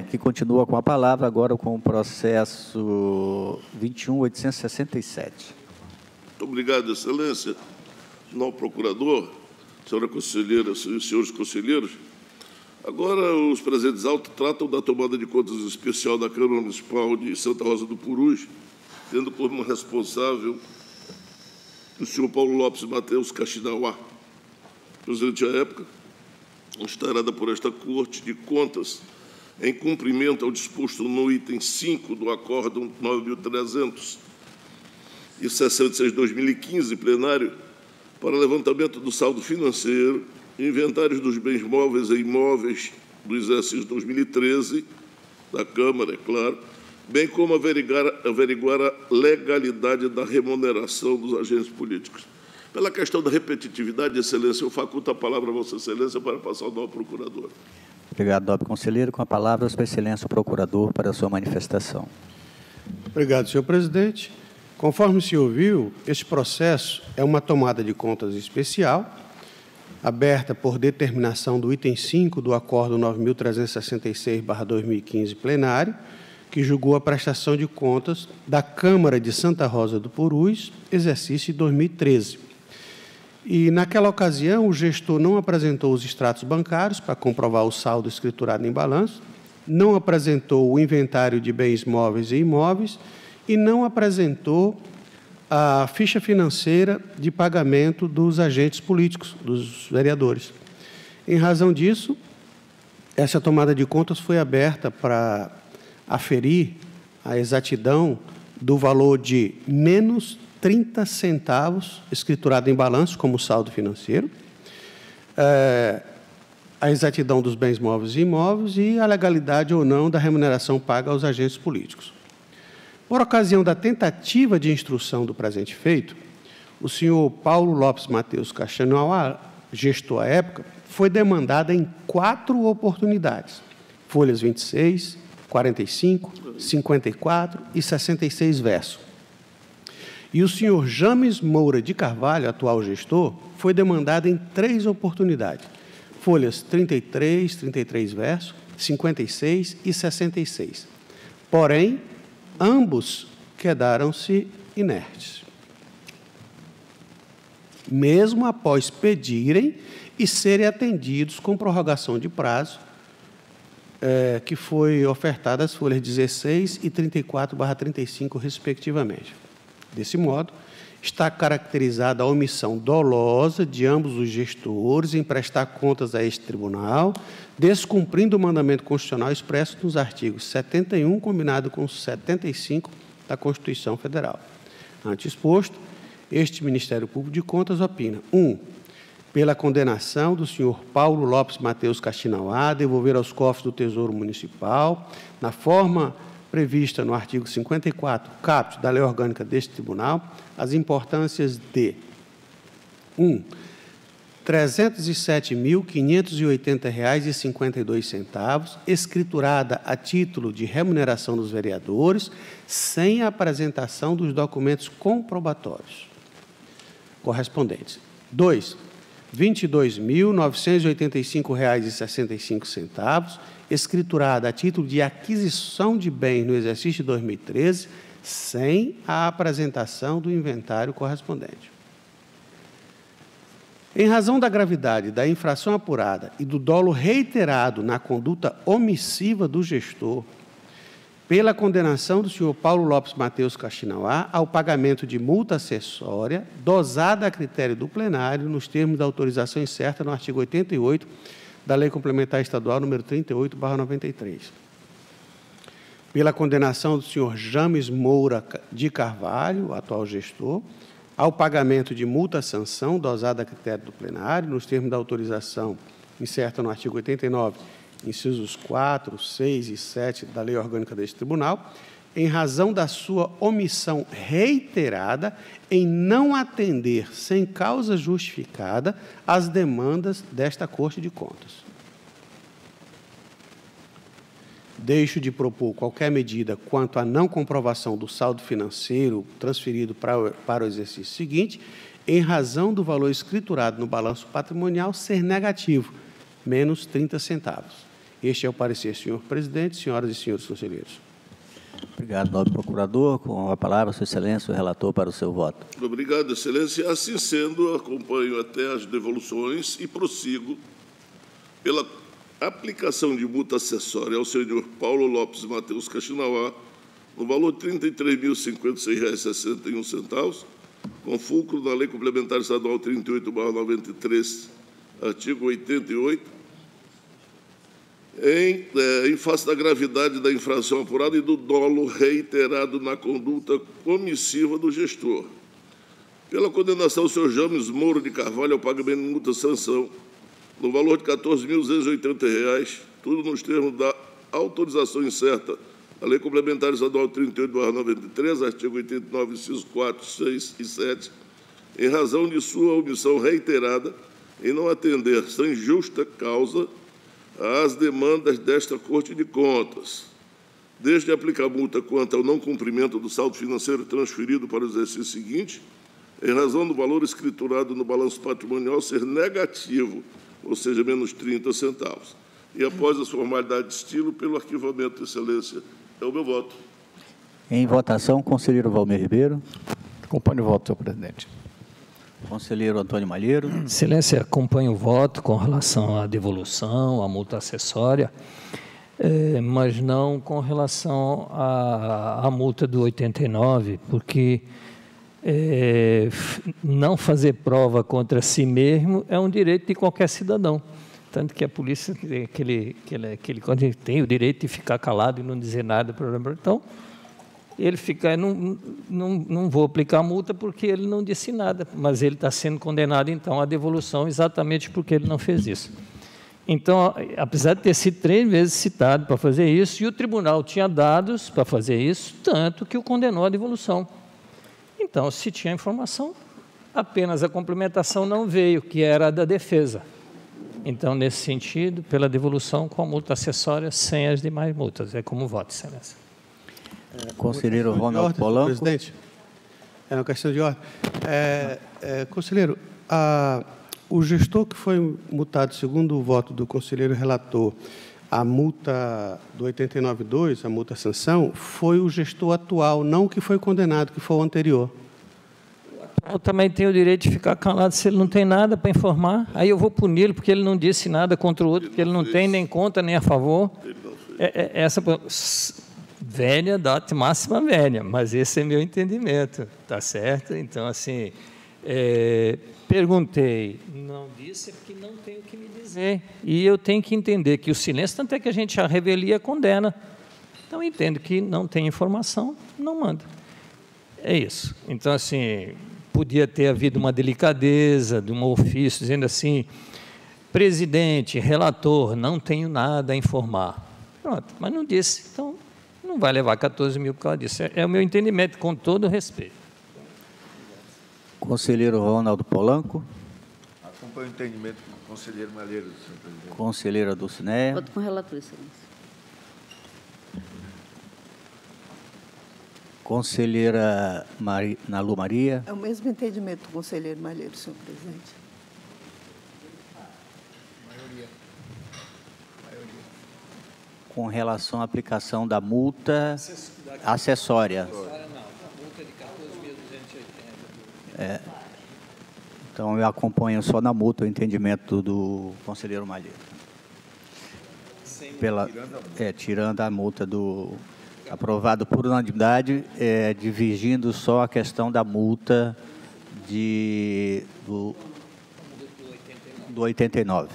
que continua com a palavra agora com o processo 21.867. Muito obrigado, Excelência. Senhor Procurador, senhora conselheira, senhores conselheiros, agora os presentes autos tratam da tomada de contas especial da Câmara Municipal de Santa Rosa do Purus, tendo como responsável o senhor Paulo Lopes Mateus Kaxinawá. Presidente, à época, instalada por esta Corte de Contas, em cumprimento ao disposto no item 5 do Acórdão 9.366/2015, plenário, para levantamento do saldo financeiro, inventários dos bens móveis e imóveis do exercício 2013, da Câmara, é claro, bem como averiguar a legalidade da remuneração dos agentes políticos. Pela questão da repetitividade, Excelência, eu faculto a palavra a Vossa Excelência para passar ao novo procurador. Obrigado, nobre conselheiro. Com a palavra, Sua Excelência, o procurador, para a sua manifestação. Obrigado, senhor presidente. Conforme o senhor viu, este processo é uma tomada de contas especial, aberta por determinação do item 5 do Acórdão 9.366/2015 plenário, que julgou a prestação de contas da Câmara de Santa Rosa do Purus, exercício de 2013. E, naquela ocasião, o gestor não apresentou os extratos bancários para comprovar o saldo escriturado em balanço, não apresentou o inventário de bens móveis e imóveis e não apresentou a ficha financeira de pagamento dos agentes políticos, dos vereadores. Em razão disso, essa tomada de contas foi aberta para aferir a exatidão do valor de menos 30 centavos escriturado em balanço como saldo financeiro, a exatidão dos bens móveis e imóveis e a legalidade ou não da remuneração paga aos agentes políticos. Por ocasião da tentativa de instrução do presente feito, o senhor Paulo Lopes Mateus Kaxinawá, gestor à época, foi demandado em 4 oportunidades, folhas 26, 45, 54 e 66 verso. E o senhor James Moura de Carvalho, atual gestor, foi demandado em 3 oportunidades, folhas 33, 33 verso, 56 e 66. Porém, ambos quedaram-se inertes, mesmo após pedirem e serem atendidos com prorrogação de prazo, que foi ofertada às folhas 16 e 34/35, respectivamente. Desse modo, está caracterizada a omissão dolosa de ambos os gestores em prestar contas a este tribunal, descumprindo o mandamento constitucional expresso nos artigos 71, combinado com 75 da Constituição Federal. Ante exposto, este Ministério Público de Contas opina: 1. Pela condenação do senhor Paulo Lopes Mateus Kaxinawá a devolver aos cofres do Tesouro Municipal, na forma prevista no artigo 54, caput da lei orgânica deste tribunal, as importâncias de 1. R$ 307.580,52, escriturada a título de remuneração dos vereadores, sem a apresentação dos documentos comprobatórios correspondentes. 2. R$ 22.985,65, escriturada a título de aquisição de bens no exercício de 2013, sem a apresentação do inventário correspondente. Em razão da gravidade da infração apurada e do dolo reiterado na conduta omissiva do gestor, pela condenação do senhor Paulo Lopes Mateus Kaxinawá ao pagamento de multa acessória, dosada a critério do plenário, nos termos da autorização incerta no artigo 88 da Lei Complementar Estadual número 38/93. Pela condenação do senhor James Moura de Carvalho, atual gestor, ao pagamento de multa-sanção dosada a critério do plenário, nos termos da autorização incerta no artigo 89, incisos 4, 6 e 7 da Lei Orgânica deste Tribunal, em razão da sua omissão reiterada em não atender, sem causa justificada, às demandas desta Corte de Contas. Deixo de propor qualquer medida quanto à não comprovação do saldo financeiro transferido para o exercício seguinte, em razão do valor escriturado no balanço patrimonial ser negativo, menos 30 centavos. Este é o parecer, senhor presidente, senhoras e senhores conselheiros. Obrigado, nobre procurador. Com a palavra, Sua Excelência, o relator, para o seu voto. Obrigado, Excelência. Assim sendo, acompanho até as devoluções e prossigo pela aplicação de multa acessória ao senhor Paulo Lopes Mateus Kaxinawa, no valor de R$ 33.056,61, com fulcro da Lei Complementar Estadual 38/93, artigo 88, em face da gravidade da infração apurada e do dolo reiterado na conduta omissiva do gestor. Pela condenação do senhor James Moura de Carvalho ao pagamento de multa-sanção, no valor de R$ 14.280, tudo nos termos da autorização incerta à Lei Complementar Estadual 38/93, artigo 89, incisos 4, 6 e 7, em razão de sua omissão reiterada em não atender, sem justa causa, às demandas desta Corte de Contas, desde aplicar multa quanto ao não cumprimento do saldo financeiro transferido para o exercício seguinte, em razão do valor escriturado no balanço patrimonial ser negativo, ou seja, menos 30 centavos. E após as formalidades de estilo, pelo arquivamento, Excelência, é o meu voto. Em votação, conselheiro Valmir Ribeiro. Acompanho o voto, senhor presidente. Conselheiro Antônio Malheiro. Excelência, acompanho o voto com relação à devolução, à multa acessória, mas não com relação à multa do 89, porque não fazer prova contra si mesmo é um direito de qualquer cidadão. Tanto que a polícia ele tem o direito de ficar calado e não dizer nada. Então, ele fica, não vou aplicar a multa porque ele não disse nada, mas ele está sendo condenado, então, à devolução exatamente porque ele não fez isso. Então, apesar de ter sido 3 vezes citado para fazer isso, e o tribunal tinha dados para fazer isso, tanto que o condenou à devolução. Então, se tinha informação, apenas a complementação não veio, que era a da defesa. Então, nesse sentido, pela devolução com a multa acessória, sem as demais multas. É como voto, Excelência. Conselheiro Ronaldo Polanco. Presidente, é uma questão de ordem. Conselheiro, o gestor que foi multado, segundo o voto do conselheiro relator, a multa do 89.2, a multa-sanção, foi o gestor atual, não o que foi condenado, que foi o anterior. Eu também tenho o direito de ficar calado se ele não tem nada para informar. Aí eu vou puni-lo porque ele não disse nada contra o outro, porque ele não tem nem contra nem a favor. Essa velha, data máxima velha, mas esse é meu entendimento, tá certo? Então, assim, perguntei, não disse porque não tem o que me dizer. E eu tenho que entender que o silêncio, tanto é que a gente a revelia condena. Então, eu entendo que não tem informação, não manda. É isso. Então, assim, podia ter havido uma delicadeza de um ofício dizendo assim, presidente, relator, não tenho nada a informar. Pronto, mas não disse. Então, não vai levar 14 mil por causa disso. É o meu entendimento, com todo o respeito. Conselheiro Ronaldo Polanco. Acompanho o entendimento do conselheiro Malheiro, senhor presidente. Conselheira Dulcinéia. Voto com o relator, Excelência. Conselheira Nalu Maria. É o mesmo entendimento do conselheiro Malheiro, senhor presidente. Com relação à aplicação da multa acessória. Não, a multa de 14.280. Então, eu acompanho só na multa o entendimento do conselheiro Malheiro. Tirando a multa aprovado por unanimidade, dividindo só a questão da multa do 89.